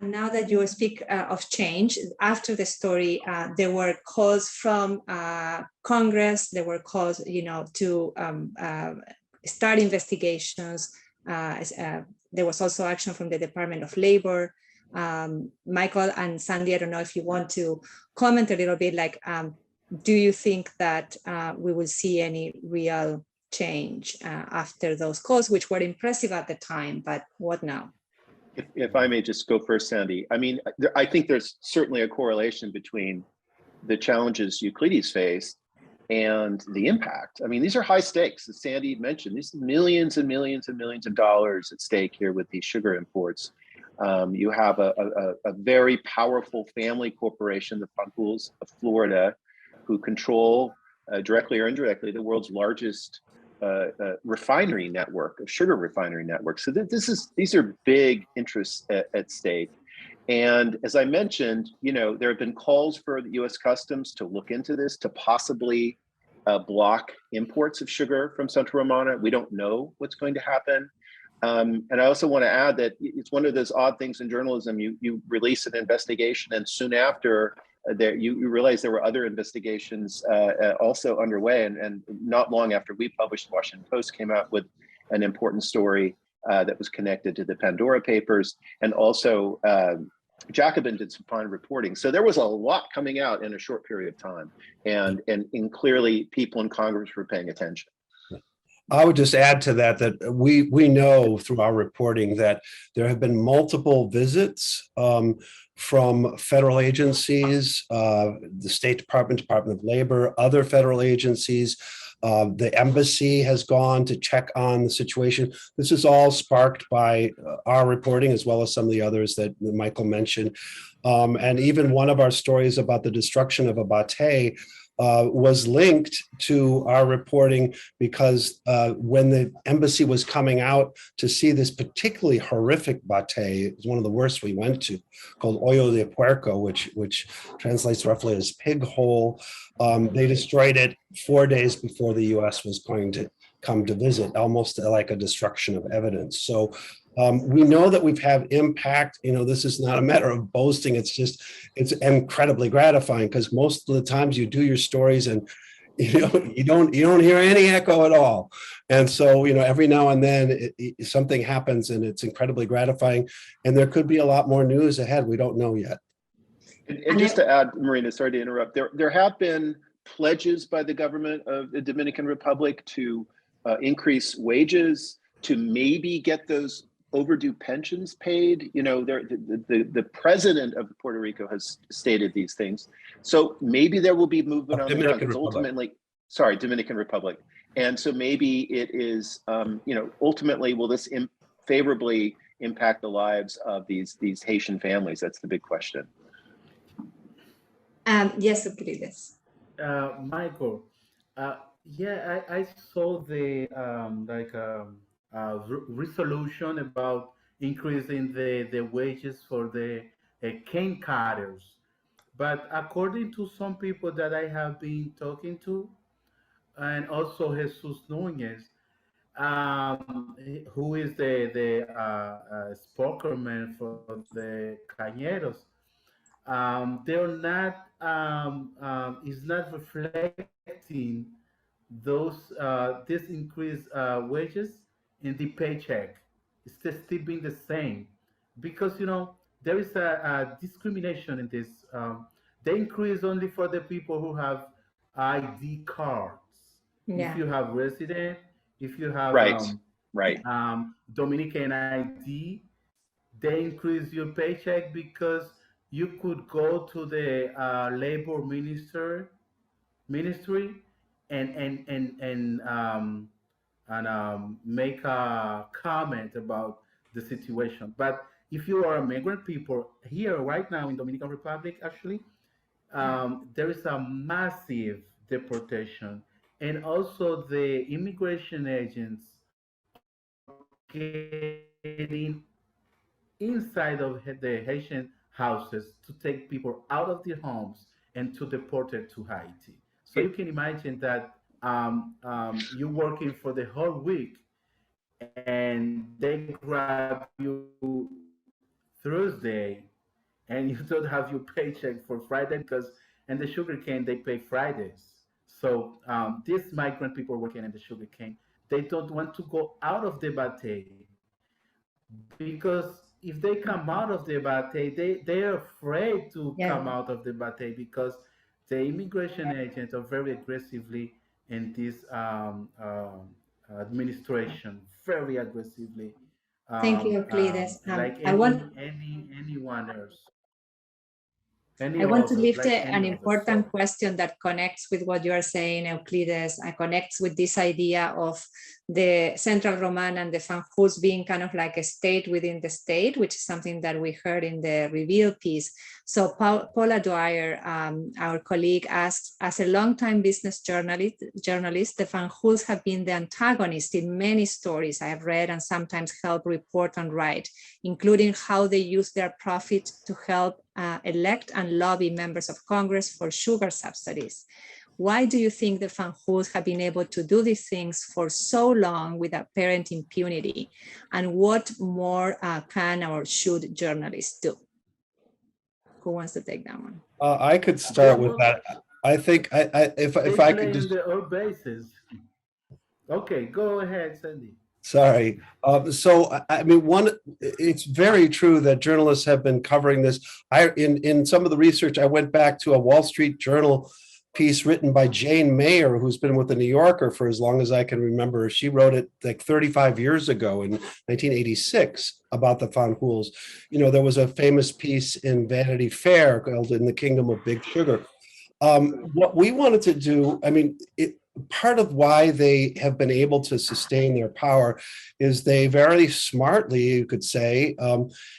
Now that you speak of change, after the story, there were calls from Congress. There were calls, to start investigations. There was also action from the Department of Labor. Michael and Sandy, I don't know if you want to comment a little bit, do you think that we will see any real change after those calls, which were impressive at the time, but what now? If I may just go first, Sandy. I mean, I think there's certainly a correlation between the challenges Euclides faced and the impact. I mean, these are high stakes, as Sandy mentioned. These millions and millions and millions of dollars at stake here with these sugar imports. You have a very powerful family corporation, the Panguls of Florida, who control directly or indirectly the world's largest refinery network, a sugar refinery network. So these are big interests at stake. And as I mentioned, there have been calls for the U.S. Customs to look into this, to possibly block imports of sugar from Central Romana. We don't know what's going to happen. And I also want to add that it's one of those odd things in journalism. You release an investigation, and soon after, you realize there were other investigations also underway, and not long after we published, the Washington Post came out with an important story that was connected to the Pandora Papers, and also Jacobin did some fine reporting. So there was a lot coming out in a short period of time, and clearly people in Congress were paying attention. I would just add to that we know through our reporting that there have been multiple visits from federal agencies, the State Department, Department of Labor, other federal agencies. The embassy has gone to check on the situation. This is all sparked by our reporting, as well as some of the others that Michael mentioned. And even one of our stories about the destruction of a batey was linked to our reporting, because when the embassy was coming out to see this particularly horrific batey, it was one of the worst we went to, called Hoyo de Puerco, which translates roughly as pig hole. They destroyed it 4 days before the U.S. was going to come to visit, almost like a destruction of evidence. So we know that we've had impact. This is not a matter of boasting. It's incredibly gratifying, because most of the times you do your stories and you don't hear any echo at all. And so every now and then something happens, and it's incredibly gratifying. And there could be a lot more news ahead. We don't know yet. And just to add, Marina, sorry to interrupt. There have been pledges by the government of the Dominican Republic to increase wages, to maybe get those overdue pensions paid. The president of Puerto Rico has stated these things. So maybe there will be movement on the ground. Ultimately, Dominican Republic. And so maybe it is, ultimately, will this favorably impact the lives of these Haitian families? That's the big question. Yes, Euclides. Michael, yeah, I saw the resolution about increasing the wages for the cane cutters. But according to some people that I have been talking to, and also Jesus Nunez, who is the spokesman for the cañeros, they're not is not reflecting those this increased wages in the paycheck. It's still being the same, because there is a discrimination in this. They increase only for the people who have ID cards. Yeah. If you have resident, if you have Dominican ID, they increase your paycheck, because you could go to the labor ministry and make a comment about the situation. But if you are a migrant people here right now in Dominican Republic, actually, there is a massive deportation, and also the immigration agents are getting inside of the Haitian houses to take people out of their homes and to deport it to Haiti. So you can imagine that you're working for the whole week, and they grab you Thursday and you don't have your paycheck for Friday because in the sugarcane they pay Fridays. So these migrant people working in the sugarcane, they don't want to go out of the batey because if they come out of the batey, they're afraid to Yeah. come out of the batey because the immigration agents are very aggressively in this administration, very aggressively, Thank you, Euclides. like I want anyone else, any I want of to us, lift like any an of us. important question that connects with what you are saying, Euclides, and connects with this idea of the Central Roman and the Fanjus being kind of like a state within the state, which is something that we heard in the reveal piece. So Paula Dwyer, our colleague, asks, as a longtime business journalist, the Fanjus have been the antagonist in many stories I have read and sometimes help report and write, including how they use their profit to help elect and lobby members of Congress for sugar subsidies. Why do you think the Fanjus have been able to do these things for so long with apparent impunity? And what more can or should journalists do? Who wants to take that one? I could They start with will. that. I think if They I could play on just, their own bases. Okay, go ahead, Sandy. sorry. So I mean, it's very true that journalists have been covering this. In some of the research, I went back to a Wall Street Journal piece written by Jane Mayer, who's been with the New Yorker for as long as I can remember. She wrote it like 35 years ago in 1986 about the Fanjuls. You know, there was a famous piece in Vanity Fair called "In the Kingdom of Big Sugar." What we wanted to do, I mean, part of why they have been able to sustain their power is they very smartly, you could say,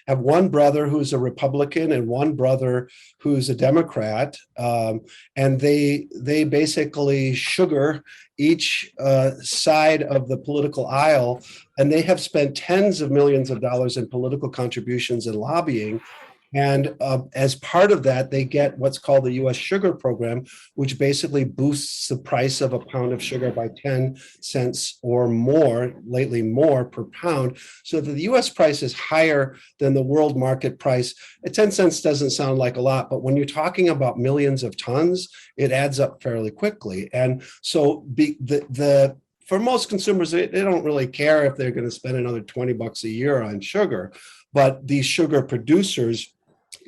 have one brother who's a Republican and one brother who's a Democrat, and they basically sugar each side of the political aisle, and they have spent tens of millions of dollars in political contributions and lobbying. And as part of that, they get what's called the U.S. sugar program, which basically boosts the price of a pound of sugar by 10 cents or more, lately more per pound, so that the U.S. price is higher than the world market price. 10 cents doesn't sound like a lot, but when you're talking about millions of tons, it adds up fairly quickly. And so for most consumers, they don't really care if they're going to spend another $20 a year on sugar, but these sugar producers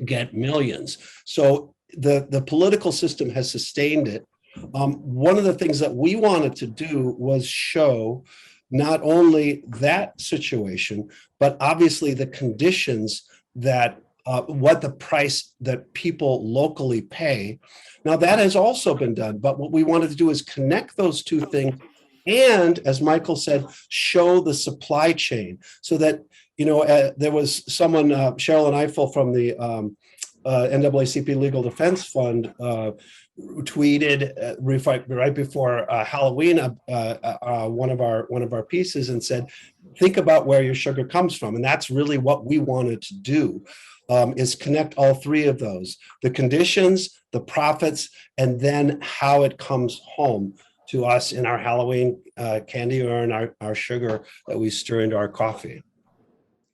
get millions. So the political system has sustained it. One of the things that we wanted to do was show not only that situation, but obviously the conditions that what the price that people locally pay. Now that has also been done, but what we wanted to do is connect those two things and, as Michael said, show the supply chain so that, you know, there was someone, Cheryl and Eiffel from the NAACP Legal Defense Fund tweeted right before Halloween one of our pieces and said, think about where your sugar comes from. And that's really what we wanted to do, is connect all three of those: the conditions, the profits, and then how it comes home to us in our Halloween candy or in our sugar that we stir into our coffee.